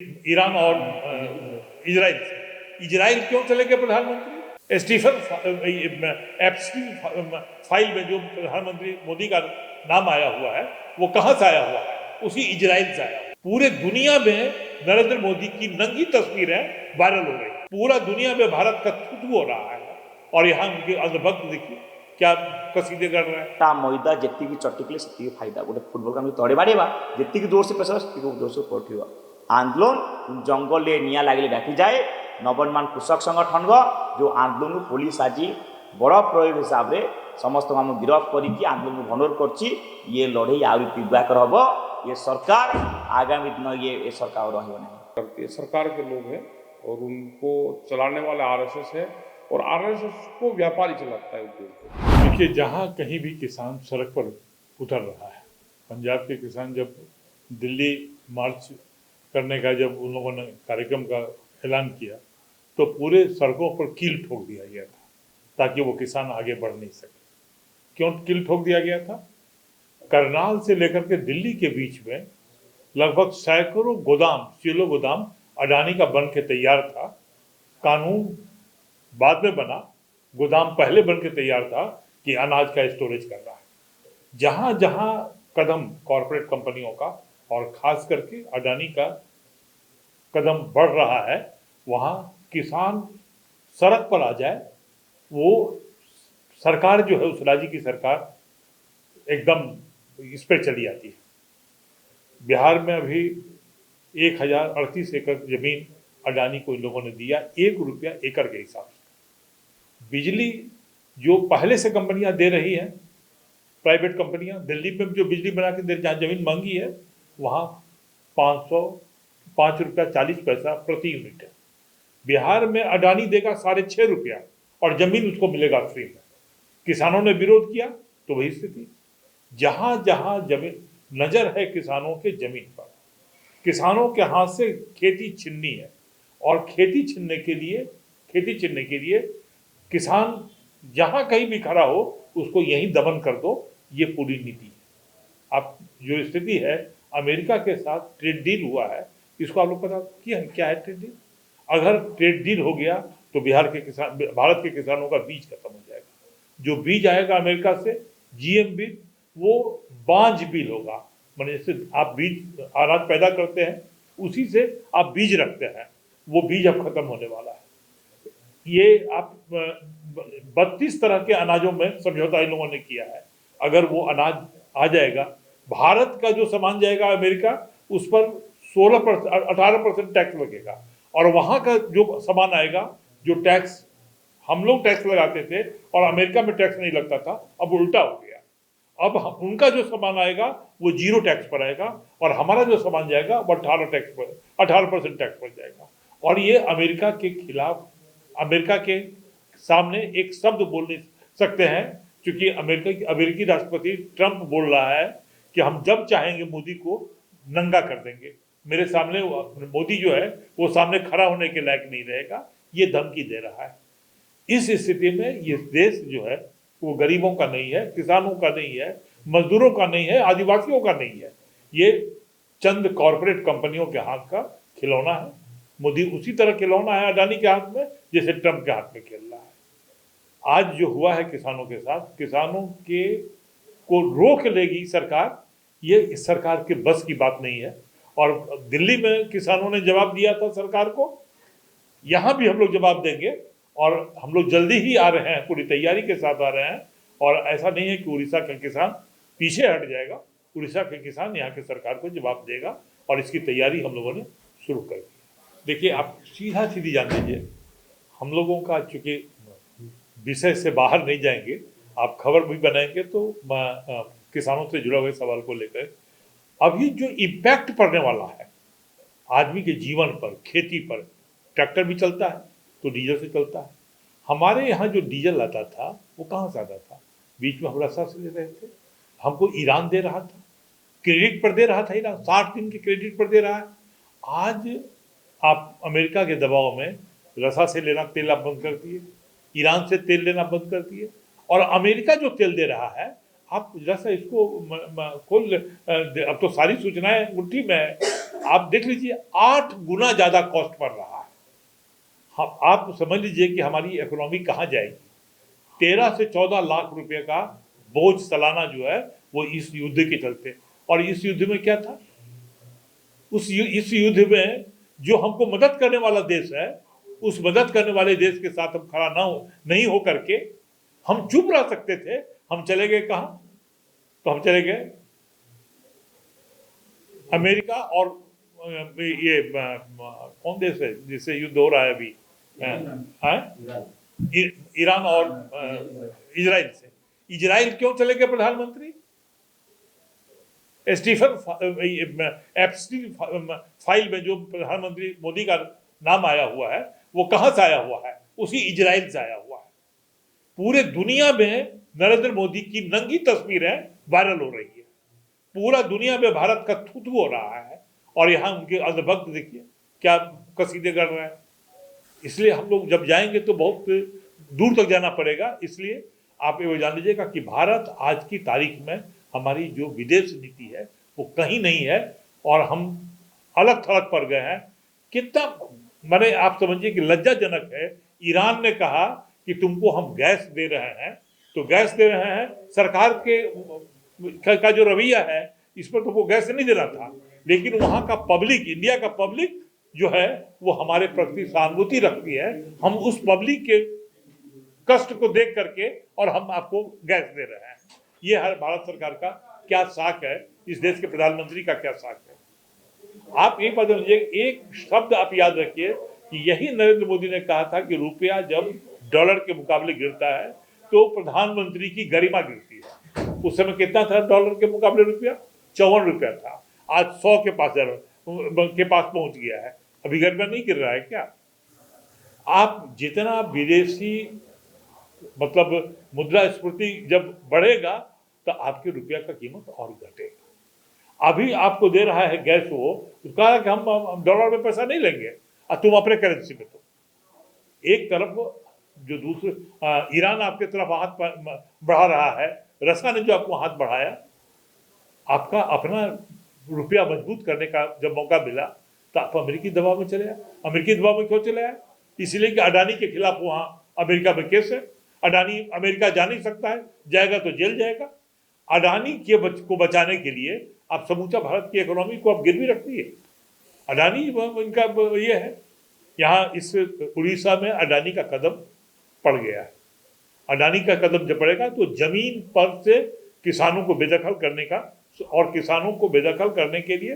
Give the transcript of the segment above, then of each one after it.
Iran और Israel से। Israel क्यों चले गए प्रधानमंत्री? स्टीफन एप्स्टीन फाइल में जो प्रधानमंत्री मोदी का नाम आया हुआ है वो कहां से आया हुआ है? उसी इजराइल से आया। पूरे दुनिया में नरेंद्र मोदी की नंगी तस्वीरें वायरल हो रही, पूरा दुनिया में भारत का थुथु हो रहा है और यहाँ उनके अंधभक्त देखिए क्या कसीदे कर रहे हैं। ता मैदा जेतिकी चटिकले सेतिकी फायदा। गोटे फुटबल का तड़े बाड़ेबा जेतिकी जोर से प्रेसर सेतिकी जोर से पठिबा। आंदोलन जंगल निया लगे व्यापी जाए। नवनिर्माण कृषक संगठन जो आंदोलन को पुलिस आज बड़ प्रयोग हिसाब से समस्त आम गिरफ्त करके आंदोलन को भंडोर कर ये लड़े आहरी तीव्र हम। ये सरकार आगामी दिन ये सरकार रही सरकार के लोग हैं और उनको चलाने वाले आरएसएस है और आरएसएस को व्यापारी चलाता है उद्योग। देखिए जहाँ कहीं भी किसान सड़क पर उतर रहा है, पंजाब के किसान जब दिल्ली मार्च करने का जब उन लोगों ने कार्यक्रम का ऐलान किया तो पूरे सड़कों पर कील ठोक दिया गया था ताकि वो किसान आगे बढ़ नहीं सके। क्यों कील ठोक दिया गया था? करनाल से लेकर के दिल्ली के बीच में लगभग सैकड़ों गोदाम, सिलो गोदाम अडानी का बन के तैयार था। कानून बाद में बना, गोदाम पहले बन के तैयार था कि अनाज का स्टोरेज कर रहा है। जहां जहां कदम कॉरपोरेट कंपनियों का और खास करके अडानी का कदम बढ़ रहा है, वहां किसान सड़क पर आ जाए, वो सरकार जो है उस राज्य की सरकार एकदम इस पर चली जाती है। बिहार में अभी 1038 एकड़ जमीन अडानी को इन लोगों ने दिया, 1 रुपया एकड़ के हिसाब से। बिजली जो पहले से कंपनियां दे रही हैं, प्राइवेट कंपनियां, दिल्ली में जो बिजली बना के दे, जहाँ जमीन महंगी है वहाँ 505 रुपया 40 पैसा प्रति यूनिट है। बिहार में अडानी देगा 6.5 रुपया और जमीन उसको मिलेगा फ्री में। किसानों ने विरोध किया तो वही स्थिति। जहां जहां जमीन नजर है किसानों के जमीन पर, किसानों के हाथ से खेती छीननी है और खेती छीनने के लिए किसान जहां कहीं भी खड़ा हो उसको यहीं दमन कर दो, ये पूरी नीति है। अब जो स्थिति है अमेरिका के साथ ट्रेड डील हुआ है, इसको आप लोग पता क्या है ट्रेड डील? अगर ट्रेड डील हो गया तो भारत के किसानों का बीज खत्म हो जाएगा। जो बीज आएगा अमेरिका से, जीएम बीज, वो बांझ बीज होगा। माने जैसे आप बीज अनाज पैदा करते हैं उसी से आप बीज रखते हैं, वो बीज अब खत्म होने वाला है। ये आप 32 तरह के अनाजों में समझौता इन लोगों ने किया है। अगर वो अनाज आ जाएगा, भारत का जो सामान जाएगा अमेरिका, उस पर 18% टैक्स लगेगा और वहां का जो सामान आएगा, जो टैक्स हम लोग टैक्स लगाते थे और अमेरिका में टैक्स नहीं लगता था, अब उल्टा हो गया। अब उनका जो सामान आएगा वो 0 टैक्स पर आएगा और हमारा जो सामान जाएगा वो 18% टैक्स पर जाएगा। और ये अमेरिका के खिलाफ, अमेरिका के सामने एक शब्द बोल नहीं सकते हैं, क्योंकि अमेरिकी राष्ट्रपति ट्रंप बोल रहा है कि हम जब चाहेंगे मोदी को नंगा कर देंगे। मेरे सामने मोदी जो है वो सामने खड़ा होने के लायक नहीं रहेगा, ये धमकी दे रहा है। इस स्थिति में ये देश जो है वो गरीबों का नहीं है, किसानों का नहीं है, मजदूरों का नहीं है, आदिवासियों का नहीं है। ये चंद कॉरपोरेट कंपनियों के हाथ का खिलौना है। मोदी उसी तरह खिलौना है अडानी के हाथ में जैसे ट्रंप के हाथ में खेल रहा है। आज जो हुआ है किसानों के साथ, किसानों के को रोक लेगी सरकार, ये इस सरकार के बस की बात नहीं है। और दिल्ली में किसानों ने जवाब दिया था सरकार को, यहाँ भी हम लोग जवाब देंगे और हम लोग जल्दी ही आ रहे हैं, पूरी तैयारी के साथ आ रहे हैं। और ऐसा नहीं है कि उड़ीसा का किसान पीछे हट जाएगा, उड़ीसा के किसान यहाँ के सरकार को जवाब देगा और इसकी तैयारी हम लोगों ने शुरू कर दी। देखिए आप सीधी जान लीजिए, हम लोगों का चूँकि विषय से बाहर नहीं जाएंगे, आप खबर भी बनाएंगे तो किसानों से जुड़े हुए सवाल को लेकर अभी जो इम्पैक्ट पड़ने वाला है आदमी के जीवन पर, खेती पर, ट्रैक्टर भी चलता है तो डीजल से चलता है। हमारे यहाँ जो डीजल आता था वो कहाँ से आता था? बीच में हम रस्सा से ले रहे थे, हमको ईरान दे रहा था, क्रेडिट पर दे रहा था ईरान, 60 दिन के क्रेडिट पर दे रहा है। आज आप अमेरिका के दबाव में रस्सा से लेना तेल आप बंद कर दिए, ईरान से तेल लेना बंद कर दिए और अमेरिका जो तेल दे रहा है आप जैसा इसको खोल अब तो सारी सूचनाएं मुट्ठी में है, आप देख लीजिए 8 गुना ज्यादा कॉस्ट पड़ रहा है। आप समझ लीजिए कि हमारी इकोनॉमी कहाँ जाएगी। 13 से 14 लाख रुपए का बोझ सालाना जो है वो इस युद्ध के चलते। और इस युद्ध में क्या था, इस युद्ध में जो हमको मदद करने वाला देश है, उस मदद करने वाले देश के साथ हम खड़ा नहीं हो करके हम चुप रह सकते थे। हम चले गए कहां? तो हम चले गए अमेरिका और ये कौन देश है जिससे युद्ध हो रहा है अभी, ईरान और इजराइल से। इजराइल क्यों चले गए प्रधानमंत्री? स्टीफन एप्स्टीन फाइल में जो प्रधानमंत्री मोदी का नाम आया हुआ है वो कहां से आया हुआ है? उसी इजराइल से आया हुआ है। पूरे दुनिया में नरेंद्र मोदी की नंगी तस्वीरें वायरल हो रही है। पूरा दुनिया में भारत का थूथू हो रहा है और यहाँ उनके अंधभक्त देखिए क्या कसीदे कर रहे हैं। इसलिए हम लोग जब जाएंगे तो बहुत दूर तक जाना पड़ेगा। इसलिए आप ये जान लीजिएगा कि भारत आज की तारीख में हमारी जो विदेश नीति है वो कहीं नहीं है और हम अलग थलग पड़ गए हैं। कितना मैंने आप समझिए कि लज्जाजनक है। ईरान ने कहा कि तुमको हम गैस दे रहे हैं, तो गैस दे रहे हैं, सरकार के का जो रवैया है इस पर तो वो गैस नहीं देना था, लेकिन वहां का पब्लिक, इंडिया का पब्लिक जो है वो हमारे प्रति सहानुभूति रखती है। हम उस पब्लिक के कष्ट को देख करके और हम आपको गैस दे रहे हैं। ये हर भारत सरकार का क्या साख है, इस देश के प्रधानमंत्री का क्या साख है। आप एक बात समझिए, एक शब्द आप याद रखिए कि यही नरेंद्र मोदी ने कहा था कि रुपया जब डॉलर के मुकाबले गिरता है तो प्रधानमंत्री की गरिमा गिरती है। उस समय कितना था डॉलर के मुकाबले रुपया? 54 रुपया था। आज 100 के पास पहुंच गया है। अभी गरिमा नहीं गिर रहा है क्या? आप जितना विदेशी मतलब मुद्रास्फीति जब बढ़ेगा तो आपके रुपया का कीमत और घटेगा। अभी आपको दे रहा है गैस, वो कहा कि हम डॉलर में पैसा नहीं लेंगे और तुम अपने करेंसी में। तो एक तरफ जो दूसरे ईरान आपके तरफ हाथ बढ़ा रहा है, रशिया ने जो आपको हाथ बढ़ाया, आपका अपना रुपया मजबूत करने का जब मौका मिला तो आप अमेरिकी दबाव में चले आए। अमेरिकी दबाव में क्यों चले आए? इसलिए कि अडानी के खिलाफ वहां अमेरिका में केस है। अडानी अमेरिका जा नहीं सकता है, जाएगा तो जेल जाएगा। अडानी को बचाने के लिए आप समूचा भारत की इकोनॉमी को आप गिरवी रखती है। अडानी इनका ये है। यहाँ इस उड़ीसा में अडानी का कदम पड़ गया है। अडानी का कदम जब पड़ेगा तो जमीन पर से किसानों को बेदखल करने का, और किसानों को बेदखल करने के लिए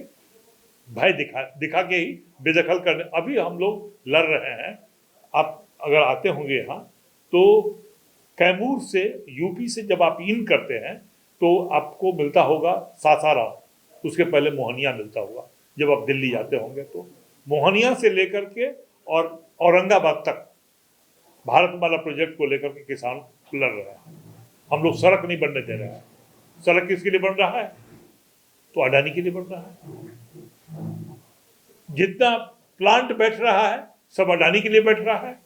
भय दिखा के ही बेदखल करने अभी हम लोग लड़ रहे हैं। आप अगर आते होंगे यहाँ तो कैमूर से, यूपी से जब आप इन करते हैं तो आपको मिलता होगा सासाराम, उसके पहले मोहनिया मिलता होगा। जब आप दिल्ली जाते होंगे तो मोहनिया से लेकर के और औरंगाबाद तक भारतमाला प्रोजेक्ट को लेकर के किसान लड़ रहे हैं। हम लोग सड़क नहीं बनने दे रहे हैं। सड़क किसके लिए बन रहा है? तो अडानी के लिए बन रहा है। जितना प्लांट बैठ रहा है सब अडानी के लिए बैठ रहा है।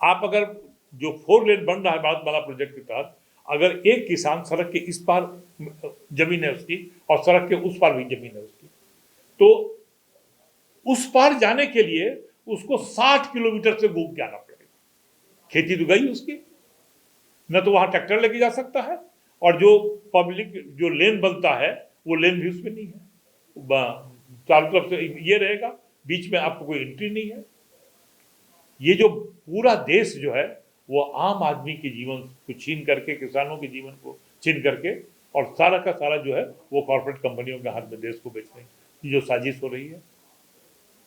आप अगर जो 4 लेन बन रहा है भारतमाला प्रोजेक्ट के तहत, अगर एक किसान सड़क के इस पार जमीन है उसकी और सड़क के उस पार भी जमीन है उसकी, तो उस पार जाने के लिए उसको 60 किलोमीटर से घूम के आना पड़ेगा। खेती तो गई उसकी, न तो वहां ट्रैक्टर लेके जा सकता है, और जो पब्लिक जो लेन बनता है वो लेन भी उसमें नहीं है। चारों तरफ से ये रहेगा, बीच में आपको कोई एंट्री नहीं है। ये जो पूरा देश जो है वो आम आदमी के जीवन को छीन करके, किसानों के जीवन को छीन करके, और सारा का सारा जो है वो कॉर्पोरेट कंपनियों के हाथ में देश को बेचने की जो साजिश हो रही है।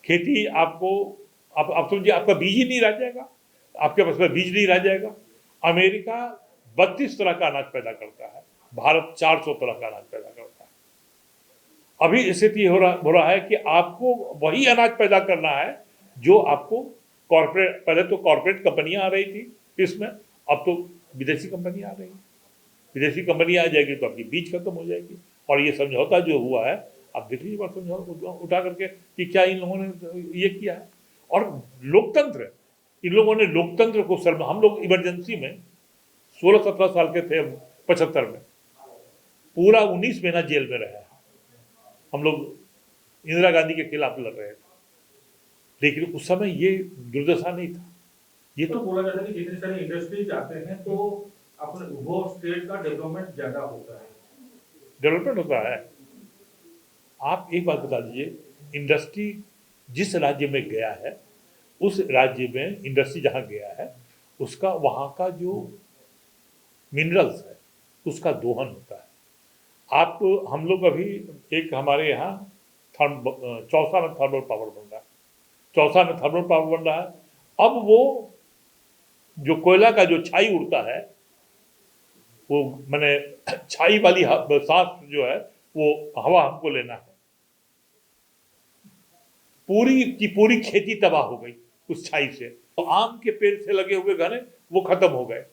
खेती आपको आप समझिए आपका बीज ही नहीं रह जाएगा, आपके पास में बीज नहीं रह जाएगा। अमेरिका 32 तरह का अनाज पैदा करता है, भारत 400 तरह का अनाज पैदा करता है। अभी स्थिति हो रहा है कि आपको वही अनाज पैदा करना है जो आपको कॉर्पोरेट, पहले तो कॉर्पोरेट कंपनियां आ रही थी इसमें, अब तो विदेशी कंपनियां आ रही हैं। विदेशी कंपनियां आ जाएगी तो आपकी बीज खत्म हो जाएगी। और ये समझौता जो हुआ है, आप देख लीजिए समझौता उठा करके कि क्या इन लोगों ने ये किया है। और लोकतंत्र, इन लोगों ने लोकतंत्र को हम लोग इमरजेंसी में 16-17 साल के थे 75 में, पूरा 19 महीना जेल में रहा है। हम लोग इंदिरा गांधी के खिलाफ लड़ रहे थे, लेकिन उस समय ये दुर्दशा नहीं था। ये तो तो बोला जाता है कि जितनी सारी इंडस्ट्रीज आते हैं तो अपने वो स्टेट का डेवलपमेंट ज्यादा होता है। डेवलपमेंट होता है। आप एक बात बता दीजिए, इंडस्ट्री जिस राज्य में गया है, उस राज्य में इंडस्ट्री जहाँ गया है, उसका वहाँ का जो मिनरल्स है उसका दोहन होता है। आप हम लोग अभी एक हमारे यहाँ चौसा में थर्मल पावर बन रहा है, चौसा में थर्मल पावर बन रहा है। अब वो जो कोयला का जो छाई उड़ता है, वो मैंने छाई वाली सांस जो है वो हवा हमको लेना है। पूरी की पूरी खेती तबाह हो गई उस छाई से। तो आम के पेड़ से लगे हुए घने वो खत्म हो गए।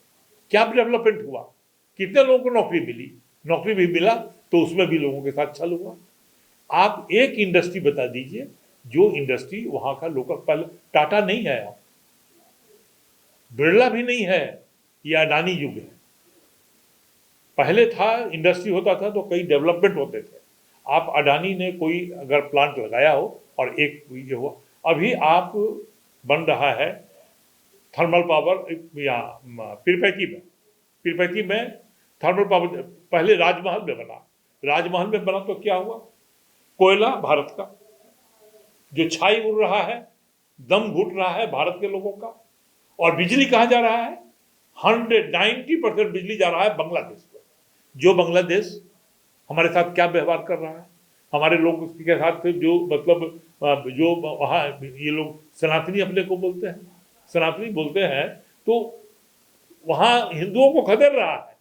क्या डेवलपमेंट हुआ? कितने लोगों को नौकरी मिली? नौकरी भी मिला तो उसमें भी लोगों के साथ छल हुआ। आप एक इंडस्ट्री बता दीजिए जो इंडस्ट्री वहां का लोकल, पहले टाटा नहीं है, बिरला भी नहीं है, या अडानी युग है। पहले था, इंडस्ट्री होता था तो कई डेवलपमेंट होते थे। आप अडानी ने कोई अगर प्लांट लगाया हो और एक ये हुआ, अभी आप बन रहा है थर्मल पावर यहाँ पिरपैती में थर्मल पावर। पहले राजमहल में बना, राजमहल में बना तो क्या हुआ? कोयला भारत का, जो छाई उड़ रहा है, दम घुट रहा है भारत के लोगों का। और बिजली कहाँ जा रहा है? 190% बिजली जा रहा है बांग्लादेश को। जो बांग्लादेश हमारे साथ क्या व्यवहार कर रहा है, हमारे लोग के साथ जो मतलब जो वहाँ ये लोग सनातनी अपने को बोलते हैं, सनातनी बोलते हैं, तो वहाँ हिंदुओं को खदेड़ रहा है।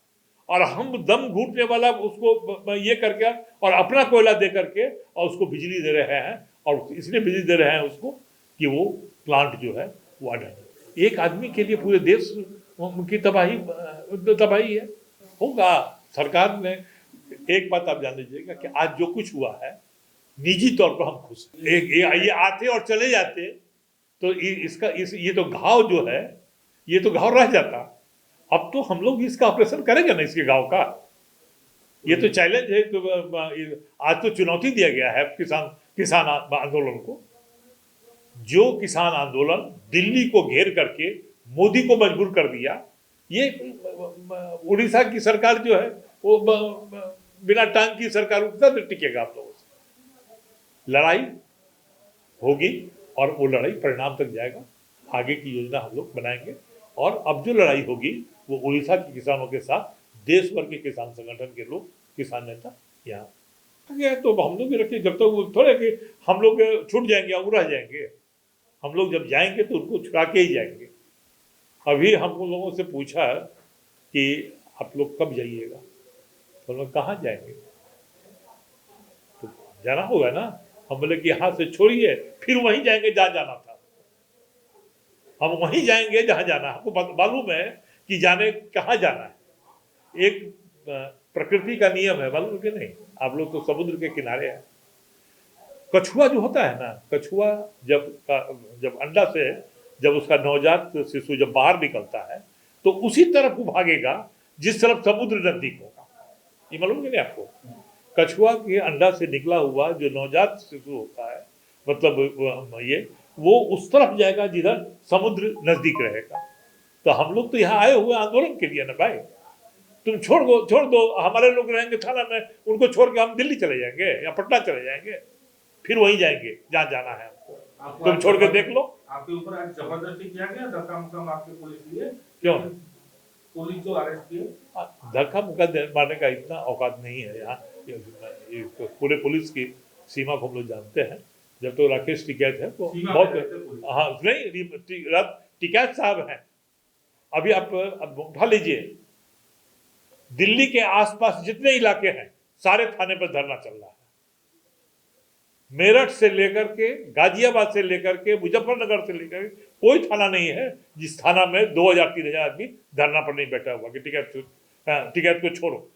और हम दम घूटने वाला उसको ये करके और अपना कोयला दे करके और उसको बिजली दे रहे हैं। और इसलिए बिजली दे रहे हैं उसको कि वो प्लांट जो है वो अडानी, एक आदमी के लिए पूरे देश की तबाही है। होगा। सरकार ने एक बात आप जान लीजिएगा कि आज जो कुछ हुआ है, निजी तौर पर हम खुश हैं। ये आते और चले जाते तो ये तो घाव जो है, ये तो घाव रह जाता। अब तो हम लोग इसका ऑपरेशन करेंगे ना, इसके घाव का। ये तो चैलेंज है। तो आज तो चुनौती दिया गया है किसान आंदोलन को। जो किसान आंदोलन दिल्ली को घेर करके मोदी को मजबूर कर दिया, ये उड़ीसा की सरकार जो है वो बिना टांग की सरकार उतना देर टिकेगा आप लोगों से। लड़ाई होगी और वो लड़ाई परिणाम तक जाएगा। आगे की योजना हम लोग बनाएंगे। और अब जो लड़ाई होगी वो उड़ीसा के किसानों के साथ देश भर के किसान संगठन के लोग, किसान नेता यहाँ तो हम लोग भी रखिए। जब तक वो थोड़े कि हम लोग छूट जाएंगे और रह जाएंगे। हम लोग जब जाएंगे तो उनको छुड़ा के ही जाएंगे। अभी हम लोगों से पूछा कि आप लोग कब जाइएगा, तो लोग कहाँ जाएंगे? तो जाना होगा ना। हम बोले कि यहाँ से छोड़िए, फिर वहीं जाएंगे जहाँ जाना था। हम वहीं जाएंगे जहाँ जाना। हमको मालूम है कि जाने कहाँ जाना है। एक प्रकृति का नियम है, मालूम कि नहीं? आप लोग तो समुद्र के किनारे हैं। कछुआ जो होता है ना, कछुआ जब अंडा से जब उसका नवजात शिशु जब बाहर निकलता है तो उसी तरफ वो भागेगा जिस तरफ समुद्र नजदीक होगा। ये मालूम कि नहीं आपको? कछुआ के अंडा से निकला हुआ जो नवजात शिशु होता है, मतलब ये वो उस तरफ जाएगा जिधर समुद्र नजदीक रहेगा। तो हम लोग तो यहाँ आए हुए आंदोलन के लिए ना भाई। तुम छोड़ दो, हमारे लोग रहेंगे थाना में, उनको छोड़ के हम दिल्ली चले जाएंगे या पटना चले जाएंगे, फिर वहीं जाएंगे जहाँ जाना है हमको। तुम छोड़ के देख लो। आपके ऊपर आज जबरदस्ती किया गया धक्का मुक्का आपके पुलिस लिए? क्यों? पुलिस जो अरेस्ट किए? धक्का मुक्का मारने का इतना औकात नहीं है यहाँ। पूरे पुलिस की सीमा को हम लोग जानते हैं। जब तो राकेश टिकैत है तो बहुत, हाँ नहीं, टिकैत साहब हैं। अभी आप उठा लीजिए, दिल्ली के आसपास जितने इलाके हैं सारे थाने पर धरना चल रहा है। मेरठ से लेकर के, गाजियाबाद से लेकर के, मुजफ्फरनगर से लेकर के कोई थाना नहीं है जिस थाना में 2000-3000 आदमी धरना पर नहीं बैठा हुआ कि टिकैत को छोड़ो।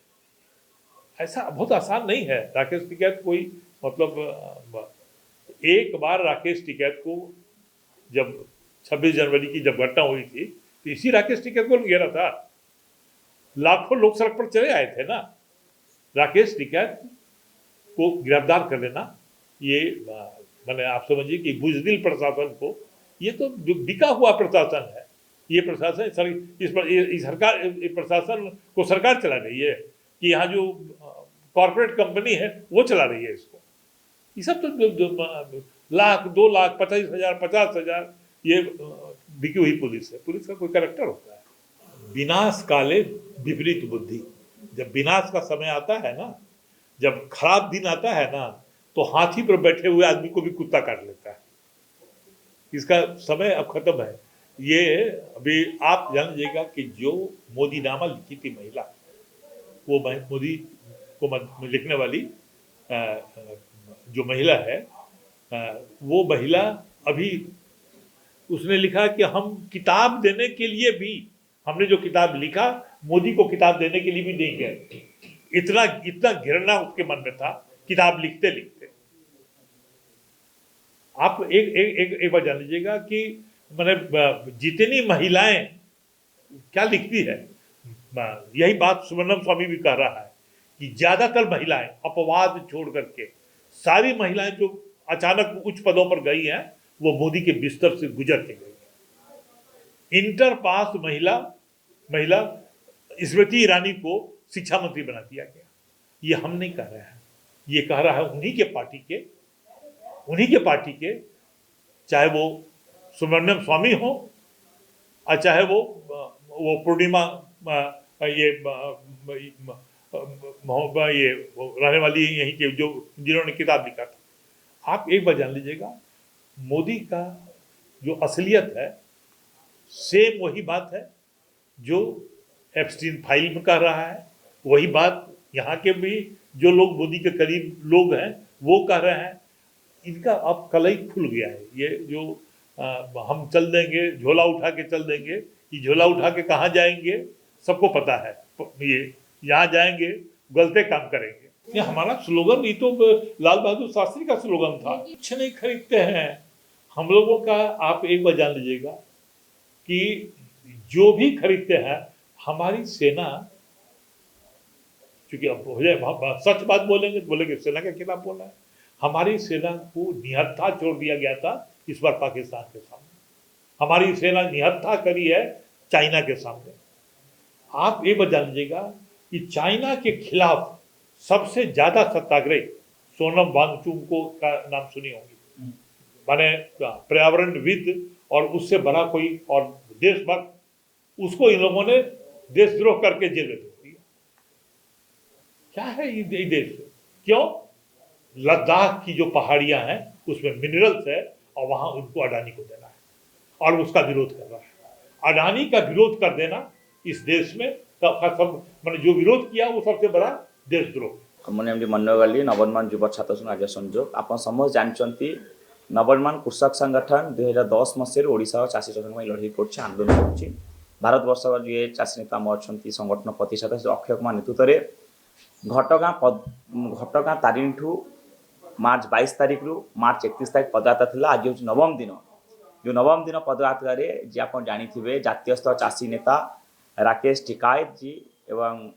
ऐसा बहुत आसान नहीं है। राकेश टिकैत कोई मतलब, एक बार राकेश टिकैत को जब 26 जनवरी की जब घटना हुई थी तो इसी राकेश टिकैत को घेरा था। लाखों लोग सड़क पर चले आए थे ना। राकेश टिकैत को गिरफ्तार कर लेना, ये मैंने आप समझिए कि बुजदिल प्रशासन को, ये तो जो बिका हुआ प्रशासन है, ये प्रशासन सरकार, प्रशासन को सरकार चला रही है कि यहाँ जो कॉर्पोरेट कंपनी है वो चला रही है इसको। ये सब तो लाख 2 लाख 25,000 50,000 ये बिकी हुई पुलिस है। पुलिस का कोई कैरेक्टर होता है। विनाश काले विपरीत बुद्धि, जब विनाश का समय आता है ना, जब खराब दिन आता है ना, तो हाथी पर बैठे हुए आदमी को भी कुत्ता काट लेता है। इसका समय अब खत्म है। ये अभी आप जान लीजिएगा कि जो मोदी नामा लिखी थी महिला, वो मोदी को लिखने वाली जो महिला है, वो महिला अभी उसने लिखा कि हम किताब देने के लिए भी, हमने जो किताब लिखा मोदी को किताब देने के लिए भी नहीं गए। इतना घृणा उसके मन में था किताब लिखते लिखते। आप एक बार जान लीजिएगा कि मैंने जितनी महिलाएं क्या लिखती है, यही बात सुब्रमण्यम स्वामी भी कह रहा है कि ज्यादातर महिलाएं अपवाद छोड़ करके सारी महिलाएं जो अचानक उच्च पदों पर गई हैं वो मोदी के बिस्तर से गुजर के गई। इंटर पास महिला स्मृति ईरानी को शिक्षा मंत्री बना दिया गया। ये हम नहीं कह रहे हैं, ये कह रहा है उन्हीं के पार्टी के, चाहे वो सुब्रमण्यम स्वामी हो और चाहे वो पूर्णिमा ये रहने वाली यहीं के जो जिन्होंने किताब लिखा था। आप एक बार जान लीजिएगा, मोदी का जो असलियत है सेम वही बात है जो एप्स्टीन फाइल में कह रहा है, वही बात यहाँ के भी जो लोग मोदी के करीब लोग हैं वो कह रहे हैं। इनका अब कलई खुल गया है। ये जो हम चल देंगे, झोला उठा के चल देंगे, ये झोला उठा के कहाँ जाएंगे सबको पता है। ये यहाँ जाएंगे गलते काम करेंगे। ये हमारा स्लोगन, ये तो लाल बहादुर शास्त्री का स्लोगन था, कुछ नहीं खरीदते हैं हम लोगों का। आप एक बार जान लीजिएगा कि जो भी खरीदते हैं हमारी सेना, क्योंकि अब हो जाए सच बात बोलेंगे तो बोलेंगे सेना के खिलाफ बोला है। हमारी सेना को निहत्था छोड़ दिया गया था इस बार पाकिस्तान के सामने। हमारी सेना निहत्था करी है चाइना के सामने। आप ये बात जान लीजिएगा कि चाइना के खिलाफ सबसे ज्यादा सत्याग्रह सोनम वांगचुक को का नाम सुनी होगी, माने पर्यावरणविद और उससे बड़ा कोई और देशभक्त, उसको इन लोगों ने देशद्रोह करके जेल में भेज दिया। क्या है ये देश? क्यों? लद्दाख की जो पहाड़ियां हैं उसमें मिनरल्स है और वहां उनको अडानी को देना है और उसका विरोध कर रहा है। अडानी का विरोध कर देना इस देश में सब मैंने जो विरोध किया वो सबसे बड़ा देशद्रोह। मैंने मनोगली नवनिर्माण युव छात्र संघ राज्य संयोग आप समस्त जानते नवनिर्माण कृषक संगठन 2010 मसीह ओडिशा चाषी संघ लड़ाई कर आंदोलन कर भारत वर्ष ये चाषी नेता अच्छा संगठन प्रतिष्ठाता अक्षय कुमार नेतृत्व में घटगाँ तारिणी ठू मार्च 22 तारीख रु मार्च 31 तारीख पदयात्रा था। आज हूँ नवम दिन, जो नवम दिन पदयात्रा जी आप जानी जातीय स्तर चाषी नेता राकेश टिकैत जी एवं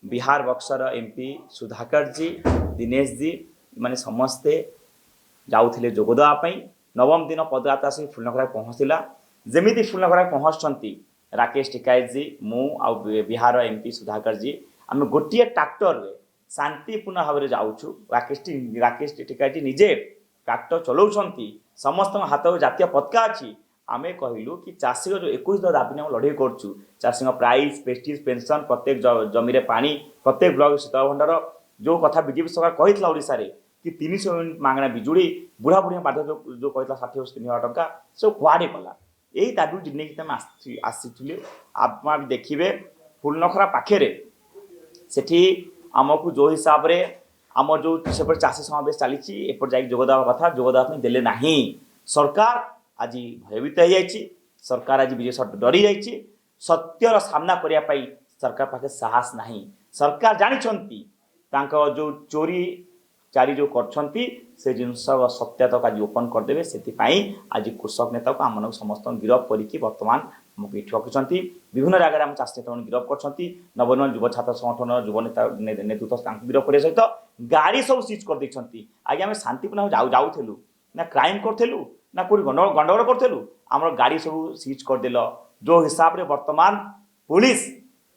बिहार बक्सर एमपी सुधाकर जी दिनेश जी माने समस्ते जाऊे जोगदेवाई। नवम दिन पदयात्रा से फूलनखरा पहुँचला। जमीती फूलनखरा पहुँचती राकेश टिकैत जी मु आ बिहार एमपी सुधाकर जी आम गोटे ट्राक्टर शांतिपूर्ण भाव में जाऊँ। राकेश टिकैत जी निजे ट्राक्टर चलाउछंती, समस्त हाथ में जातीय पताका अच्छी। आम कहलु कि चाषी जो 21 दाबी ने लड़ाई करूँ, चाषी प्राइस प्रेस्टिज पेंशन प्रत्येक जमी पानी प्रत्येक ब्लॉक शीतल भंडार जो कथा बीजेपी सरकार कही ओडिशा रे कि 300 यूनिट मांगना बिजुड़ी बुढ़ा बुढ़िया बाध्य जो कहता 60 वर्ष 3,000 टंका सब कुआड़े गला। यही दाबी नहीं आसी आप देखिए फूलनखरा पाखे सेठी आमको जो हिसाब से आम जो सेपटे चाषी समावेश चली एपट जा जोगदेवा कथा जोगदेवा देले ना। सरकार आज भयभीत हो जाए, सरकार आज विजय डरी जाइए, सत्यर सामना करने सरकार पाखे साहस नहीं। सरकार जानते जो चोरी चारी जो करछंती से जिनस सत्य तक आज ओपन करदे से आज कृषक नेता को आम समस्त गिरफ करके बर्तमान आमको ये ठकुंट विभिन्न जगह आम चाषी नेता गिरफ कर नवनिर्माण युव छात्र संगठन युव नेता नेतृत्व गिरफ करने सहित गाड़ी सब सीज कर देछंती। आगे आम शांतिपूर्ण जाऊलु ना क्राइम करूँ ना कोई गंडगोल करूँ आम गाड़ी सब सीज करदेल जो हिसाब से वर्तमान पुलिस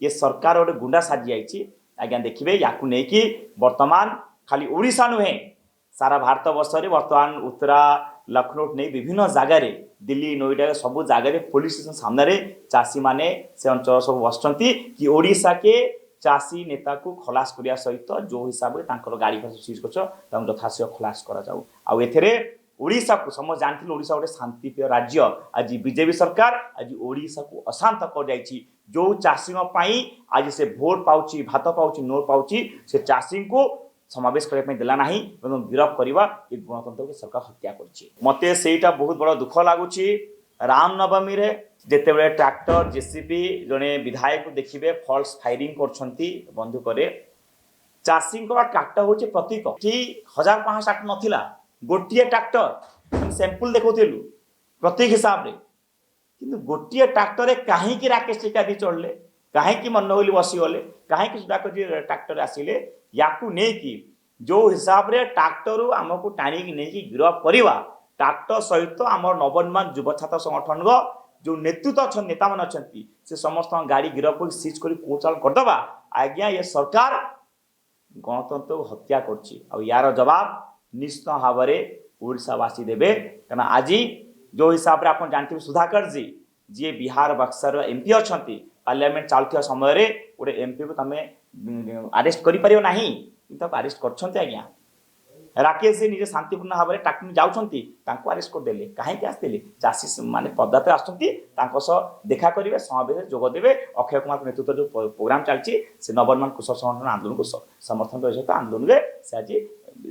ये सरकार गोटे गुंडा साजी जाइए। आज्ञा देखिए या वर्तमान खाली ओडिशा नुहे सारा भारत वर्ष में वर्तमान उत्तरा लखनऊ नहीं विभिन्न जगार दिल्ली नोएडा सब जगह पुलिस स्टेशन सामने चाषी माने से अंचल सब बसुँच कि ओडिशा के चाषी नेता को खलास करने सहित जो हिसाब से गाड़ी सीज कर यथाशीघ्र खलास कर ओडिशा को समझ जानते ओडिशा गोटे शांतिप्रिय राज्य आज बीजेपी सरकार आज ओडिशा को अशांत कर जाइए। जो चाषी आज से भोट पाउच भात पाउच नोट पाउच से चाषी को समावेश करने देला नहीं गिरफ करवा ये गणतंत्र को सरकार हत्या कर मते सेटा बहुत बड़ा दुख लगुच। रामनवमी रे जेते बड़े ट्रैक्टर जेसीबी जड़े विधायक देखिए फल्स फायरिंग कर बंदूक चाषी ट्रैक्टर हूँ प्रतीक कि 1500 नथिला गोटे ट्रैक्टर सैंपल देखुलु प्रतीक हिसाब रे कि गोटे ट्रैक्टर कहीं राकेश टिकादी चढ़ले कहीं मनोहली बसीगले कहीं सुधाकर ट्रैक्टर आसिले या जो हिसाब रे ट्रैक्टर आमको टाणी नहीं गिरफ करवा ट्रैक्टर सहित आम नवनिर्माण युव छात्र संगठन जो नेतृत्व अच्छा नेता मान अच्छा से समस्त गाड़ी गिरफ कर सीज कर कोचाल करदे आज्ञा ये सरकार गणतंत्र को हत्या कर यार जवाब निश्चित भाव में ओडावासी देवे कहना आज जो हिसाब से आप जानते सुधाकर जी जी बिहार बक्सर एमपी अच्छा पार्लियामेंट चलता समय गोटे एमपी को तुम अरेस्ट कर अरेस्ट कर आज्ञा राकेश जी निजे शांतिपूर्ण भाव में टाक्टिंग जाऊँगी अरेस्ट करदे कहीं आसते चाषी माने पदार्थ आस देखा करेंगे समावेश जोगदेवे अक्षय कुमार नेतृत्व जो प्रोग्राम चलती से नवनिर्माण कृषक संगठन आंदोलन को समर्थन कर सहित आंदोलन में से आज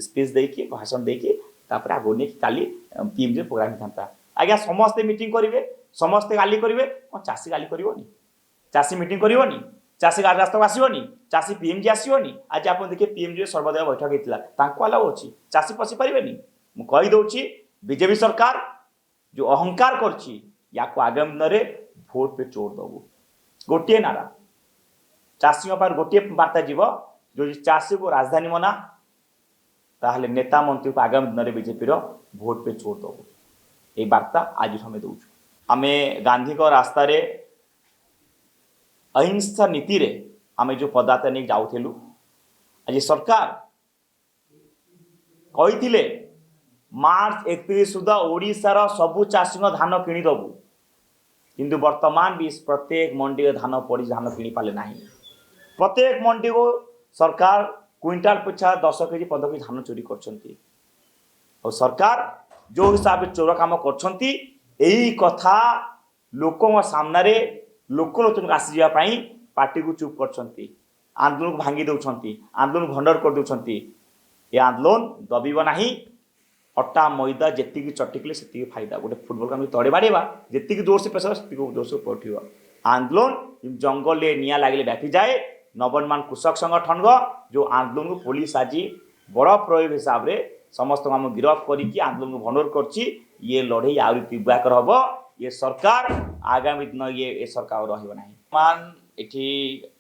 स्पीच देकी भाषण देकी आगे नहीं काली पीएमजी प्रोग्राम था आज्ञा समस्ते मीटिंग करेंगे समस्ते गाली करेंगे कौन चाषी गाली करनी चाषी मीटिंग करनी चाषी गाड़ी रास्ता को आसोनी चाषी पीएमजी आसोनी आज आप देखिए पीएमजी सर्वदय बैठक होता अलाउ अच्छी चाषी पशि पारे मुझे बीजेपी सरकार जो अहंकार कर आगामी दिन में भोट पे चोर दबू गोटे नारा चाषी गोटे बार्ता जीव जो चाषी को राजधानी मना ताहले नेता मंत्री को आगामी दिन में बीजेपी भोट पे चोर दबू ये बार्ता आज हमें दौचु आम गांधी रास्ता रे अहिंसा नीति रे आम जो पदार्थ नहीं जाऊलु आज सरकार कही मार्च 31 सुधा ओडिशार सबू चाषी धान किणीदबू किंतु वर्तमान भी प्रत्येक मंडी धान पड़ी धान किणी पारे ना प्रत्येक मंडी को सरकार क्विंटाल पिछा 10 केजी 15 केजी धान चोरी कर सरकार जो हिसाब से चोर काम कथा लोकों सामने लोकलोचन आसी जावाई पार्टी को चुप कर आंदोलन को भांगी दौरान आंदोलन भंडर कर दौरान ये आंदोलन दबिब ना अट्टा मैदा जी चटिकले से फायदा गोटे फुटबॉल का तड़े बाड़ेबा जी जोर से प्रेसर से जोर से पठेगा आंदोलन जंगल निया लगे व्यापी जाए नवनिर्माण कृषक संगठन जो आंदोलन को पुलिस आज बड़ प्रयोग हिसाब से समस्त आम गिरफ करके आंदोलन को भंडर कर ये लड़े आहरी तीव्र हम ये सरकार आगामी दिन ये सरकार रही एठी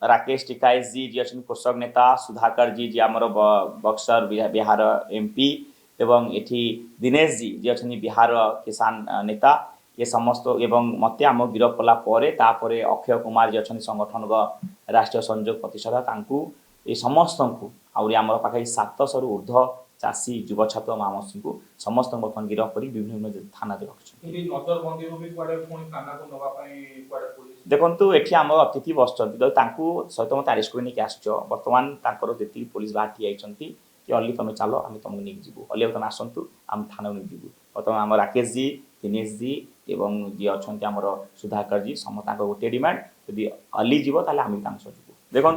राकेश टिकायत जी अच्छे कृषक नेता सुधाकर जी आमर बक्सर बिहार एमपी एवं एठी दिनेश जी अच्छे बिहार किसान नेता ये समस्त एवं मत आम गिरफ कलापर अक्षय कुमार जी अच्छे संगठन राष्ट्रीय संयोग प्रतिष्ठाता ये समस्त को आम पाखे 700 ऊर्ध्व चाषी युव छात्र मामसी को समस्त बर्तमान गिरफ कर विभिन्न थाना देखु ये आम अतिथि बस सहित मत अरेस्ट कर आस बर्तमान जी पुलिस बाहर ठिया कि अली तुम चलो आम तुमको नहीं जीवु अली तुम आसतु आम थाना नहीं जीवु बर्तमान आम राकेश जी दिनेश जी एवं जी अच्छा आम सुधाकर जी समस्त गोटे डिमांड यदि अली जीव आम जीवु देखु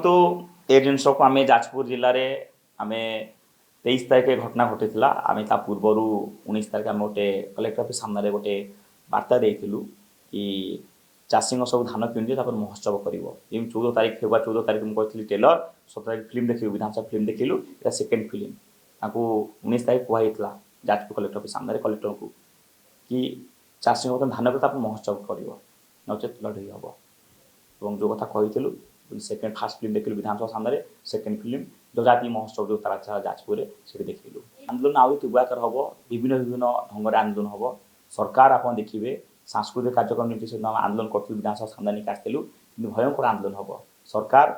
ये जिनस को आम जाजपुर जिले में आम 23 तारिख घटना घटी आम ता पूर्वर 19 तारिख आम गोटे कलेक्टर ऑफिस सामने गोटे बार्ता देलु कि चाषी सब धान किणुचे महोत्सव कर 14 तारिख फेब्रुआरी 14 तारिख मुझे टेलर 17 तारिख फिल्म देखिलु विधानसभा फिल्म देखिलु या सेकेंड फिल्म 19 तारिख कहला जाजपुर कलेक्टर ऑफिस सामने कलेक्टर को कि चाषी धान को महोत्सव कर नचेत लड़ई हम और जो कथा कही सेकेंड फास्ट फिल्म देखिलु विधानसभा सामने सेकेंड फिल्म जजाति महोत्सव जो तारा जाजपुर से देखिलु आंदोलन आउ तीव्रतर हम विभिन्न विभिन्न ढंग आंदोलन हम सरकार आप देखिए सांस्कृतिक कार्यक्रम जमी से आंदोलन करूँ विधानसभा सामने नहीं आसलु कि भयंकर आंदोलन हम सरकार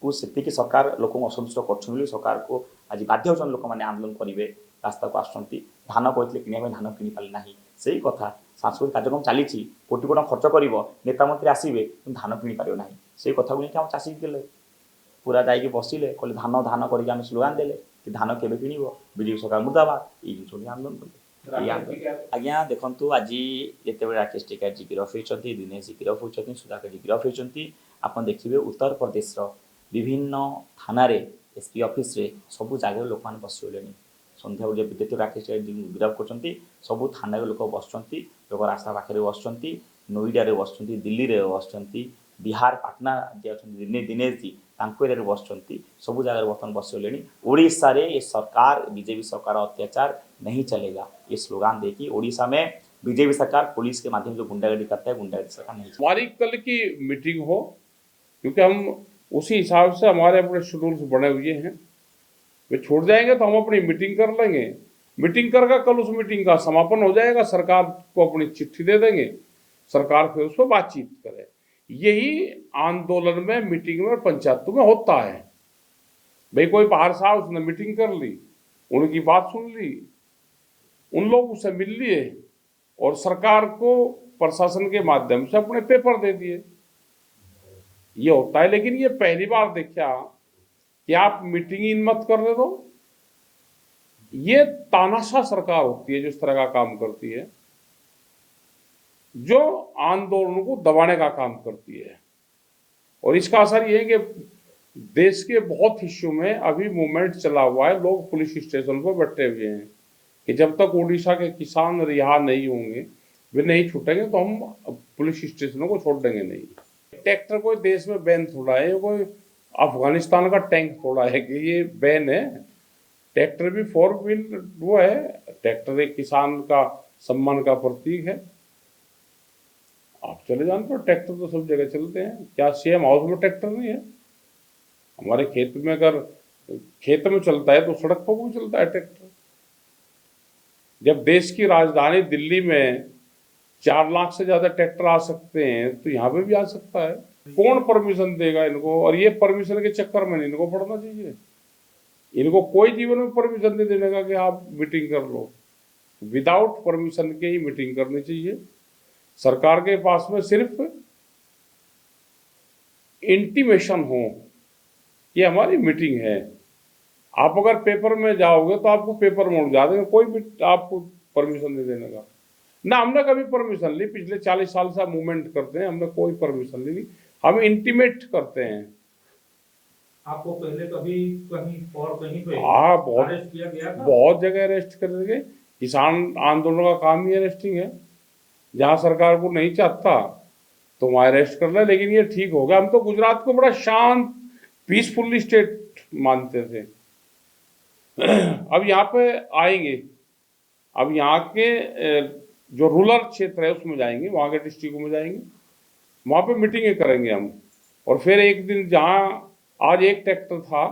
को से सरकार लोक असंतुष्ट कर सरकार को आज बाध्य होती लोक मैंने आंदोलन करेंगे रास्ता को आसुँच धान कहते कि धान किनी पारे ना से ही कथा सांस्कृतिक कार्यक्रम चली कोटी कोटी खर्च कर नेता मंत्री आसवे धान किनी पार ना से कथा को लेकिन चाषी देले पूरा जाइए बसिले कहले धान धान करके स्लोगान देले कि धान केबे किनिब बीजेपी सरकार मुर्दाबाद ये जिन आंदोलन कले आज्ञा देखु आज जिते राकेश टिकैत जी गिरफ होती दिनेश जी गिरफ होती सुधाकर जी गिरफ होती आप देखिए उत्तर प्रदेश विभिन्न थाना एसपी ऑफिस रे सबू जगह लोक मैंने बसगले संध्या बेले विद्युत राकेश टिकैत जी गिरफ कर सबू थाना लोक बस लोक रास्ता पाखे बस नोईडा बस दिल्ली में बस बिहार पाटना जी अच्छा दिनेश जी एरिया बस सबू जगह बर्तमान बसगले ओडिशा रे ये सरकार बीजेपी सरकार अत्याचार नहीं चलेगा ये स्लोगान देखी ओडिशा में बीजेपी सरकार पुलिस के माध्यम से गुंडागर्दी करता है गुंडागर्दी सरकार नहीं हमारी कल की मीटिंग हो क्योंकि हम उसी हिसाब से हमारे अपने शेड्यूल्स बने हुए हैं वे छोड़ जाएंगे तो हम अपनी मीटिंग कर लेंगे मीटिंग करके कल उस मीटिंग का समापन हो जाएगा सरकार को अपनी चिट्ठी दे देंगे सरकार फिर उस पर बातचीत करे यही आंदोलन में मीटिंग में पंचायतों में होता है भाई कोई बाहर साहब उसने मीटिंग कर ली उनकी बात सुन ली उन लोग उससे मिल लिए और सरकार को प्रशासन के माध्यम से अपने पेपर दे दिए ये होता है लेकिन ये पहली बार देखा कि आप मीटिंग इन मत कर रहे दो ये तानाशाह सरकार होती है जो इस तरह का काम करती है जो आंदोलन को दबाने का काम करती है और इसका असर ये है कि देश के बहुत हिस्सों में अभी मूवमेंट चला हुआ है लोग पुलिस स्टेशन पर बैठे हुए हैं कि जब तक उड़ीसा के किसान रिहा नहीं होंगे वे नहीं छूटेंगे तो हम पुलिस स्टेशनों को छोड़ देंगे नहीं ट्रैक्टर कोई देश में बैन थोड़ा है कोई अफगानिस्तान का टैंक थोड़ा है कि ये बैन है ट्रैक्टर भी 4 व्हील वो है ट्रैक्टर एक किसान का सम्मान का प्रतीक है आप चले जान पर ट्रैक्टर तो सब जगह चलते हैं क्या सीएम हाउस में ट्रैक्टर नहीं है हमारे खेत में अगर खेत में चलता है तो सड़क पर भी चलता है ट्रैक्टर जब देश की राजधानी दिल्ली में 4 लाख से ज्यादा ट्रैक्टर आ सकते हैं तो यहाँ पे भी आ सकता है कौन परमिशन देगा इनको और ये परमिशन के चक्कर में इनको पड़ना चाहिए इनको कोई जीवन में परमिशन नहीं देने का कि आप मीटिंग कर लो विदाउट परमिशन के ही मीटिंग करनी चाहिए सरकार के पास में सिर्फ इंटीमेशन हो ये हमारी मीटिंग है आप अगर पेपर में जाओगे तो आपको पेपर में उड़ा देंगे कोई भी आपको परमिशन नहीं देने का ना हमने कभी परमिशन ली पिछले 40 साल से मूवमेंट करते हैं हमने कोई परमिशन नहीं ली हम इंटीमेट करते हैं आपको पहले कभी कहीं और कहीं पे बहुत अरेस्ट किया गया था? बहुत जगह अरेस्ट कर गए किसान आंदोलन का काम ही अरेस्टिंग है जहां सरकार को नहीं चाहता तो वहां अरेस्ट कर ले लेकिन ये ठीक हो गया हम तो गुजरात को बड़ा शांत पीसफुल स्टेट मानते थे अब यहाँ पे आएंगे अब यहाँ के जो रूरल क्षेत्र है उसमें जाएंगे वहाँ के डिस्ट्रिक्ट में जाएंगे वहाँ पे मीटिंगें करेंगे हम और फिर एक दिन जहाँ आज एक ट्रैक्टर था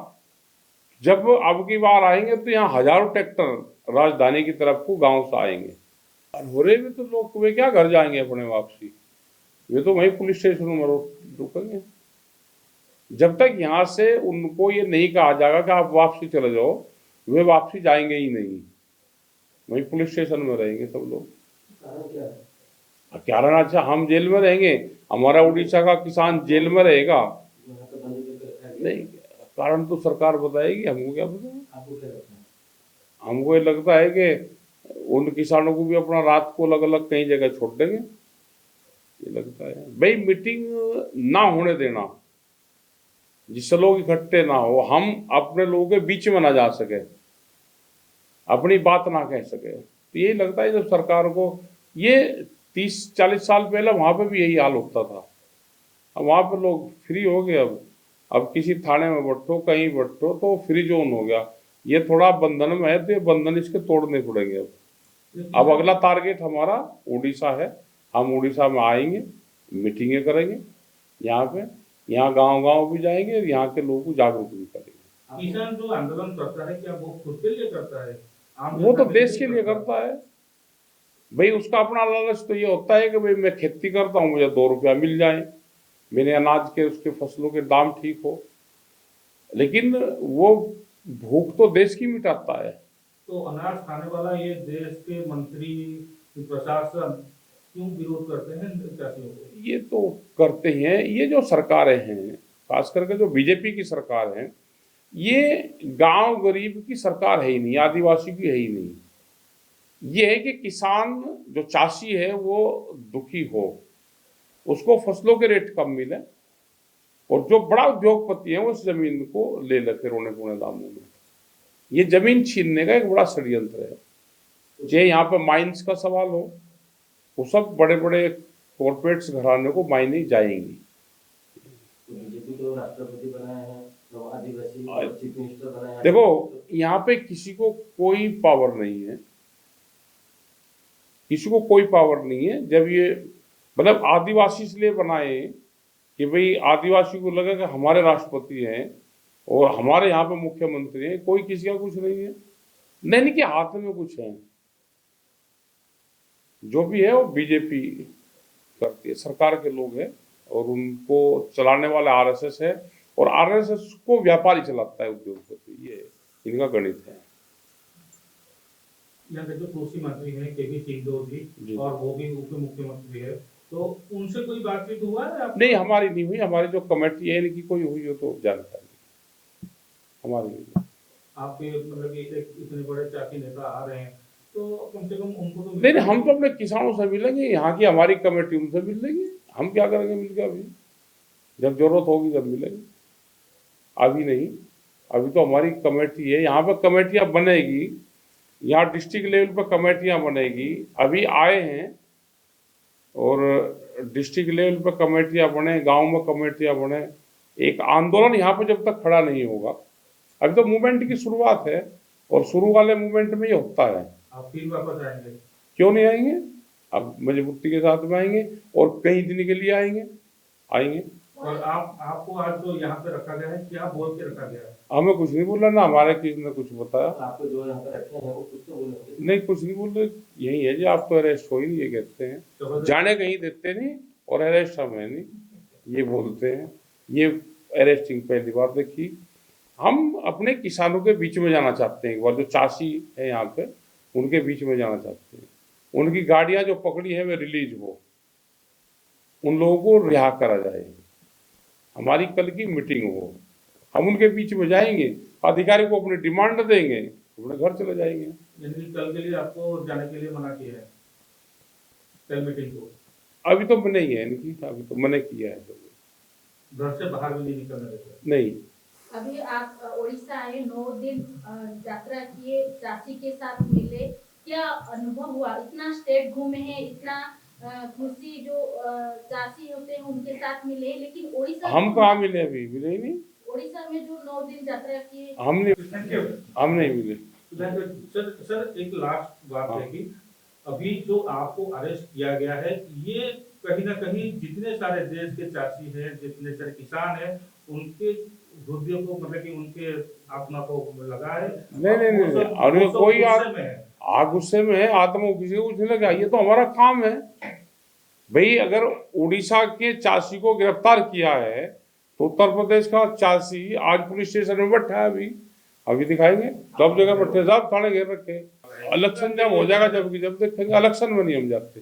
जब अब की बार आएंगे तो यहाँ हजारों ट्रैक्टर राजधानी की तरफ को गांव से आएंगे अनहोरे में तो लोग वे क्या घर जाएंगे अपने वापसी वे तो वहीं पुलिस स्टेशन में रुकेंगे जब तक यहाँ से उनको ये नहीं कहा जाएगा कि आप वापसी चले जाओ वे वापसी जाएंगे ही नहीं वहीं पुलिस स्टेशन में रहेंगे सब लोग कारण अच्छा हम जेल में रहेंगे हमारा उड़ीसा का किसान जेल में रहेगा नहीं कारण तो सरकार बताएगी हमको क्या पता हमको ये लगता है कि उन किसानों को भी अपना रात को अलग अलग कहीं जगह छोड़ देंगे ये लगता है भाई मीटिंग ना होने देना जिससे लोग इकट्ठे ना हो हम अपने लोगों के बीच में ना जा सके अपनी बात ना कह सके तो यही लगता है जब सरकार को ये 30-40 साल पहले वहां पे भी यही हाल होता था अब वहां पे लोग फ्री हो गए अब किसी थाने में बैठो कहीं बैठो तो फ्री जोन हो गया ये थोड़ा बंधन में है तो ये बंधन इसके तोड़ने पड़ेंगे अब अगला टारगेट हमारा उड़ीसा है हम उड़ीसा में आएंगे मीटिंगें करेंगे यहाँ पे, यहाँ गांव-गांव भी जाएंगे और यहाँ के लोगों को जागरूक भी करेंगे। किसान जो आंदोलन करता है क्या वो खुद के लिए करता है? आम वो जनता तो के देश के लिए करता है भाई, उसका अपना लालच तो ये होता है कि भाई मैं खेती करता हूँ, मुझे 2 रुपया मिल जाए, मेरे अनाज के उसके फसलों के दाम ठीक हो, लेकिन वो भूख तो देश की मिटाता है। तो अनाज खाने वाला ये देश के मंत्री, प्रशासन क्यों विरोध करते हैं चाषियों को? ये तो करते हैं, ये जो सरकारें हैं, खास करके जो बीजेपी की सरकार है, ये गांव गरीब की सरकार है ही नहीं, आदिवासी की है ही नहीं। ये है कि किसान जो चाषी है वो दुखी हो, उसको फसलों के रेट कम मिले, और जो बड़ा उद्योगपति है वो उस जमीन को ले लेते रोने पोने दामों में। ये जमीन छीनने का एक बड़ा षड्यंत्र है। चाहे यहाँ पे माइंस का सवाल हो, वो सब बड़े बड़े कॉरपोरेट्स घराने को मायने जाएंगी। बीजेपी को राष्ट्रपति बनाए हैं, तो आदिवासी को चीफ मिनिस्टर बनाया है। देखो यहाँ पे किसी को कोई पावर नहीं है, किसी को कोई पावर नहीं है। जब ये मतलब आदिवासी इसलिए बनाए कि भाई आदिवासी को लगा कि हमारे राष्ट्रपति हैं और हमारे यहाँ पे मुख्यमंत्री हैं, कोई किसी का कुछ नहीं है, नहीं के हाथ में कुछ है। जो भी है वो बीजेपी करती है, सरकार के लोग हैं, और उनको चलाने वाले आरएसएस है, और आरएसएस को व्यापारी चलाता है, उद्योगपति। ये इनका गणित है। यहाँ के जो कृषि मंत्री हैं केवी सिंह जी, और वो भी उप मुख्यमंत्री है, तो उनसे कोई बातचीत हुआ है आपको? नहीं, हमारी नहीं हुई। हमारी जो कमेटी है इनकी कोई हुई हो तो जानकारी हमारी नहीं। आपके मतलब कि इतने बड़े चाची नेता आ रहे हैं, तो कम से कम उनको तो नहीं, हम तो अपने किसानों से मिलेंगे, यहाँ की हमारी कमेटी उनसे मिल लेंगे। हम क्या करेंगे मिलकर? अभी जब जरूरत होगी तब मिलेंगे, अभी नहीं। अभी तो हमारी कमेटी है, यहाँ पे कमेटियाँ बनेगी, यहाँ डिस्ट्रिक्ट लेवल पर कमेटियाँ बनेगी। अभी आए हैं और डिस्ट्रिक्ट लेवल पर कमेटियाँ बने, गांव में कमेटियाँ बने। एक आंदोलन यहाँ पे जब तक खड़ा नहीं होगा, अभी तो मूवमेंट की शुरुआत है, और शुरू वाले मूवमेंट में ये होता है। आप फिर वापस आएंगे? क्यों नहीं आएंगे? अब मजबूती के साथ में आएंगे, और कई दिन के लिए आएंगे। और आपको आज जो यहाँ पे रखा गया है, क्या बोल के रखा गया है? हमें कुछ नहीं बोला, ना हमारे किसी ने कुछ बताया। आपको जो यहाँ पे रखे हैं वो कुछ तो बोले नहीं, कुछ नहीं बोल रहे। यही है जी, आप तो अरेस्ट हो ही नहीं, ये कहते हैं। जाने कहीं देते नहीं, और अरेस्ट हमें नहीं, ये बोलते हैं। ये अरेस्टिंग पहली बार देखी। हम अपने किसानों के बीच में जाना चाहते हैं। एक बार जो चाषी है यहाँ पे, उनके बीच में जाना चाहते हैं। उनकी गाड़ियां जो पकड़ी है वे रिलीज हो, उन लोगों को रिहा करा जाए। हमारी कल की मीटिंग हो, हम उनके बीच में जाएंगे, अधिकारी को अपनी डिमांड देंगे, अपने घर चले जाएंगे। यानी कल के लिए आपको जाने के लिए मना किया है, कल मीटिंग को? अभी तो मना ही है इनकी, अभी तो मना किया है। घर से बाहर भी नहीं निकलने देते? नहीं। अभी आप उड़ीसा आए, 9 दिन यात्रा किए, चाची के साथ मिले, क्या अनुभव हुआ? इतना स्टेट घूमे हैं, इतना कृषि जो चाची होते हैं उनके साथ मिले, लेकिन उड़ीसा हम कहाँ मिले? अभी मिले ही नहीं। उड़ीसा में जो 9 दिन यात्रा किए, हम नहीं मिले। सर एक लास्ट बात है कि अभी जो आपको अरेस्ट किया गया है, ये कहीं ना कहीं जितने सारे देश के चाची हैं, जितने सारे किसान हैं, उनके हृदय को मतलब कि उनके आत्मा को लगा है। नहीं, और कोई गुस्से में है, आत्मा किसी को कुछ नहीं लगा। ये तो हमारा काम है भाई। अगर उड़ीसा के चाची को गिरफ्तार किया है, तो उत्तर प्रदेश का चाची आज पुलिस स्टेशन में बैठा है। अभी दिखाएंगे, सब जगह बैठे, सब थाने घेर रखे। इलेक्शन जब हो जाएगा, जब देखेंगे। इलेक्शन में नहीं हम जाते।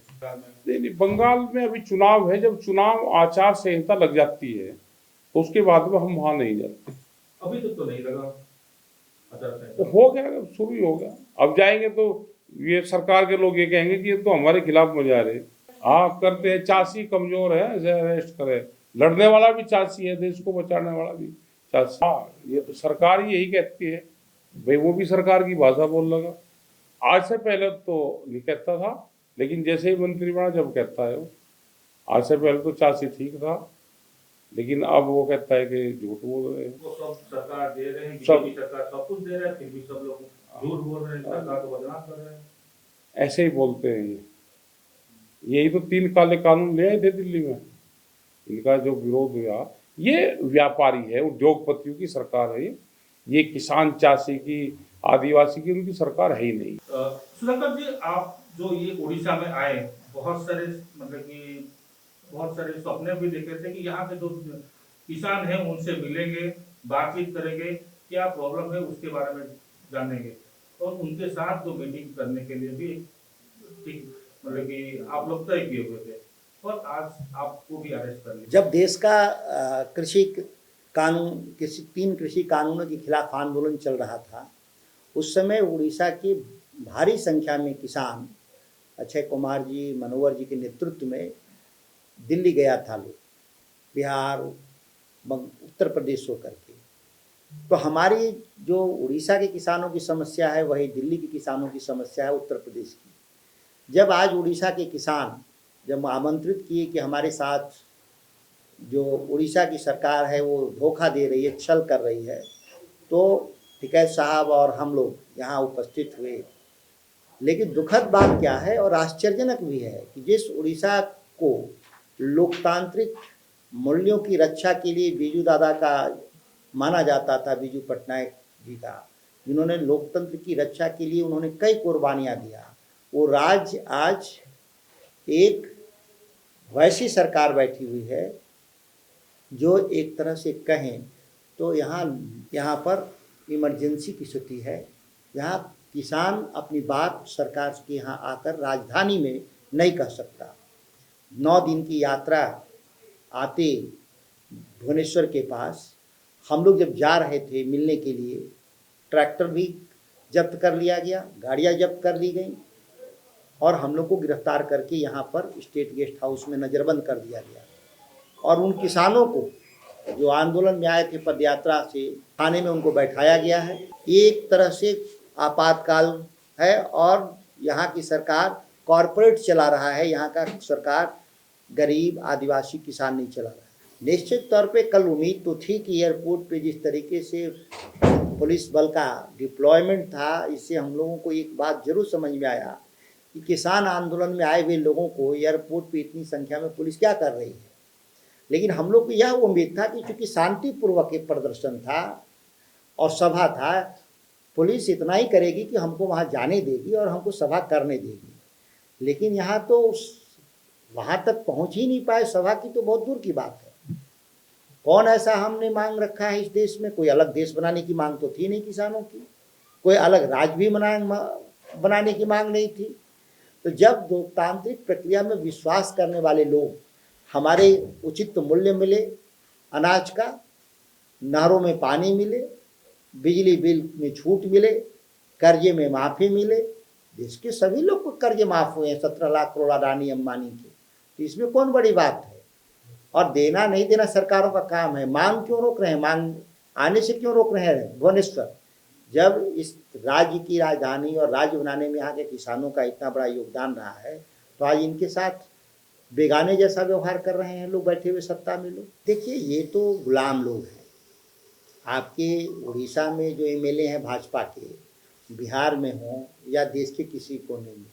नहीं, बंगाल में अभी चुनाव है, जब चुनाव आचार संहिता लग जाती है तो उसके बाद में हम वहां नहीं जाते। अभी तो नहीं लगा, तो हो गया, शुरू ही हो गया। अब जाएंगे तो ये सरकार के लोग ये कहेंगे कि ये तो हमारे खिलाफ मजा रहे। हाँ, करते हैं। चाची कमजोर है, इसे अरेस्ट करे। लड़ने वाला भी चाची है, देश को बचाने वाला भी चाची। हाँ, ये तो सरकार ही यही कहती है भाई, वो भी सरकार की भाषा बोल लगा। आज से पहले तो नहीं कहता था, लेकिन जैसे ही मंत्री बना जब कहता है वो। आज से पहले तो चाची ठीक था, लेकिन अब वो कहता है कि झूठ बोल रहे हैं। वो सब सरकार दे रहे हैं, सब सरकार सब कुछ दे रहा है, फिर भी सब लोग झूठ बोल रहे हैं, सरकार को बदनाम कर रहे हैं। ऐसे ही बोलते हैं ये। यही तो 3 काले कानून ले आए थे दिल्ली में। इनका जो विरोध हुआ, ये व्यापारी है, उद्योगपतियों की सरकार है, ये किसान चाषी की, आदिवासी की उनकी सरकार है ही नहीं। सुधाकर जी, आप जो ये उड़ीसा में आए, बहुत सारे मतलब कि बहुत सारे सपने भी देखे थे कि यहाँ के जो किसान हैं उनसे मिलेंगे, बातचीत करेंगे, क्या प्रॉब्लम है उसके बारे में जानेंगे, और उनके साथ जो मीटिंग करने के लिए भी ठीक मतलब कि आप लोग तय किए हुए थे, और आज आपको भी अरेस्ट कर लिया। जब देश का कृषि कानून तीन कृषि कानूनों के खिलाफ आंदोलन चल रहा था, उस समय उड़ीसा के भारी संख्या में किसान अक्षय कुमार जी, मनोहर जी के नेतृत्व में दिल्ली गया था लोग, बिहार, उत्तर प्रदेश होकर के। तो हमारी जो उड़ीसा के किसानों की समस्या है वही दिल्ली के किसानों की समस्या है उत्तर प्रदेश की। जब आज उड़ीसा के किसान जब आमंत्रित किए कि हमारे साथ जो उड़ीसा की सरकार है वो धोखा दे रही है, छल कर रही है, तो टिकैत साहब और हम लोग यहाँ उपस्थित हुए। लेकिन दुखद बात क्या है और आश्चर्यजनक भी है कि जिस उड़ीसा को लोकतांत्रिक मूल्यों की रक्षा के लिए बीजू दादा का माना जाता था, बीजू पटनायक जी का, जिन्होंने लोकतंत्र की रक्षा के लिए उन्होंने कई कुर्बानियाँ दिया, वो राज्य आज एक वैसी सरकार बैठी हुई है जो एक तरह से कहें तो यहाँ पर इमरजेंसी की स्थिति है। यहाँ किसान अपनी बात सरकार के यहाँ आकर राजधानी में नहीं कह सकता। 9 दिन की यात्रा आते भुवनेश्वर के पास हम लोग जब जा रहे थे मिलने के लिए, ट्रैक्टर भी जब्त कर लिया गया, गाड़ियाँ जब्त कर ली गई और हम लोग को गिरफ्तार करके यहाँ पर स्टेट गेस्ट हाउस में नज़रबंद कर दिया गया। और उन किसानों को जो आंदोलन में आए थे पदयात्रा से, थाने में उनको बैठाया गया है। एक तरह से आपातकाल है और यहाँ की सरकार कॉरपोरेट चला रहा है, यहाँ का सरकार गरीब आदिवासी किसान नहीं चला रहा है। निश्चित तौर पे कल उम्मीद तो थी कि एयरपोर्ट पे जिस तरीके से पुलिस बल का डिप्लॉयमेंट था, इससे हम लोगों को एक बात जरूर समझ में आया कि किसान आंदोलन में आए हुए लोगों को एयरपोर्ट पे इतनी संख्या में पुलिस क्या कर रही है। लेकिन हम लोग को यह उम्मीद था कि चूँकि शांतिपूर्वक एक प्रदर्शन था और सभा था, पुलिस इतना ही करेगी कि हमको वहाँ जाने देगी और हमको सभा करने देगी। लेकिन यहाँ तो वहाँ तक पहुँच ही नहीं पाए, सभा की तो बहुत दूर की बात है। कौन ऐसा हमने मांग रखा है इस देश में? कोई अलग देश बनाने की मांग तो थी नहीं किसानों की, कोई अलग राज्य भी बनाने की मांग नहीं थी। तो जब लोकतांत्रिक प्रक्रिया में विश्वास करने वाले लोग हमारे उचित मूल्य मिले, अनाज का, नहरों में पानी मिले, बिजली बिल में छूट मिले, कर्जे में माफ़ी मिले, देश के सभी लोग को कर्जे माफ़ हुए हैं 17 लाख करोड़ अडानी अंबानी के, तो इसमें कौन बड़ी बात है। और देना नहीं देना सरकारों का काम है। मांग क्यों रोक रहे हैं? मांग आने से क्यों रोक रहे हैं? भुवनेश्वर जब इस राज्य की राजधानी और राज्य बनाने में यहाँ के किसानों का इतना बड़ा योगदान रहा है, तो आज इनके साथ बेगाने जैसा व्यवहार कर रहे हैं लोग बैठे हुए सत्ता में लोग। देखिए, ये तो गुलाम लोग हैं। आपके उड़ीसा में जो एमएलए हैं भाजपा के, बिहार में हों या देश के किसी कोने में,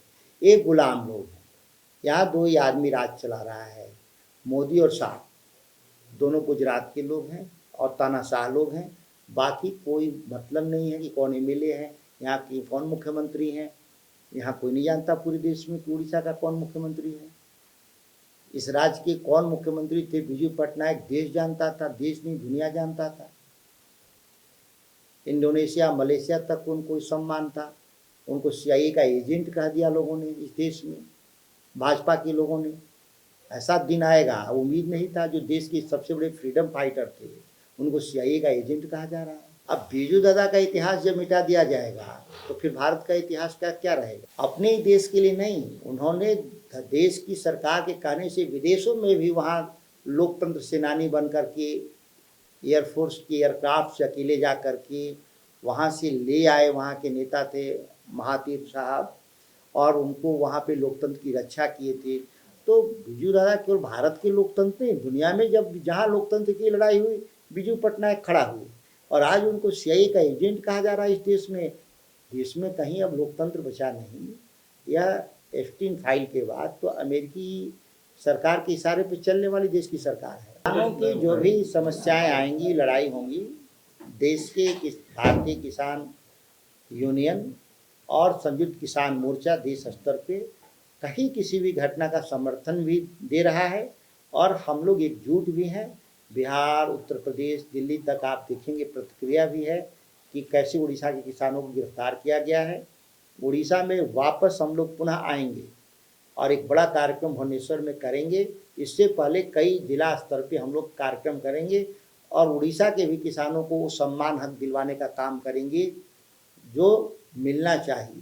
एक गुलाम लोग हैं। यहाँ 2 ही आदमी राज चला रहा है, मोदी और शाह, दोनों गुजरात के लोग हैं और तानाशाह लोग हैं। बाकी कोई मतलब नहीं है कि कौन एमएलए है, यहाँ की कौन मुख्यमंत्री हैं। यहाँ कोई नहीं जानता पूरे देश में कि उड़ीसा का कौन मुख्यमंत्री है। इस राज्य के कौन मुख्यमंत्री थे बीजू पटनायक देश जानता था, देश नहीं दुनिया जानता था। इंडोनेशिया मलेशिया तक उनको सम्मान था। उनको CIA का एजेंट कह दिया लोगों ने इस देश में, भाजपा के लोगों ने। ऐसा दिन आएगा उम्मीद नहीं था। जो देश के सबसे बड़े फ्रीडम फाइटर थे उनको CIA का एजेंट कहा जा रहा है। अब बीजू दादा का इतिहास जब मिटा दिया जाएगा तो फिर भारत का इतिहास का क्या रहेगा? अपने ही देश के लिए नहीं, उन्होंने देश की सरकार के कहने से विदेशों में भी वहाँ लोकतंत्र सेनानी बन कर के एयरफोर्स के एयरक्राफ्ट से अकेले जा कर के वहाँ से ले आए। वहाँ के नेता थे महातीर साहब, और उनको वहाँ पे लोकतंत्र की रक्षा किए थे। तो बीजू दादा केवल भारत के लोकतंत्र नहीं, दुनिया में जब जहाँ लोकतंत्र की लड़ाई हुई बीजू पटनायक खड़ा हुए, और आज उनको CIA का एजेंट कहा जा रहा है इस देश में। देश में कहीं अब लोकतंत्र बचा नहीं। यह एप्स्टीन फाइल के बाद तो अमेरिकी सरकार के इशारे पे चलने वाली देश की सरकार है। किसानों की जो भी समस्याएं आएंगी, लड़ाई होंगी, देश के भारतीय किसान यूनियन और संयुक्त किसान मोर्चा देश स्तर पे कहीं किसी भी घटना का समर्थन भी दे रहा है और हम लोग एकजुट भी हैं। बिहार, उत्तर प्रदेश, दिल्ली तक आप देखेंगे प्रतिक्रिया भी है कि कैसे उड़ीसा के किसानों को गिरफ्तार किया गया है। उड़ीसा में वापस हम लोग पुनः आएंगे और एक बड़ा कार्यक्रम भुवनेश्वर में करेंगे। इससे पहले कई जिला स्तर पे हम लोग कार्यक्रम करेंगे और उड़ीसा के भी किसानों को सम्मान हक दिलवाने का काम करेंगे जो मिलना चाहिए।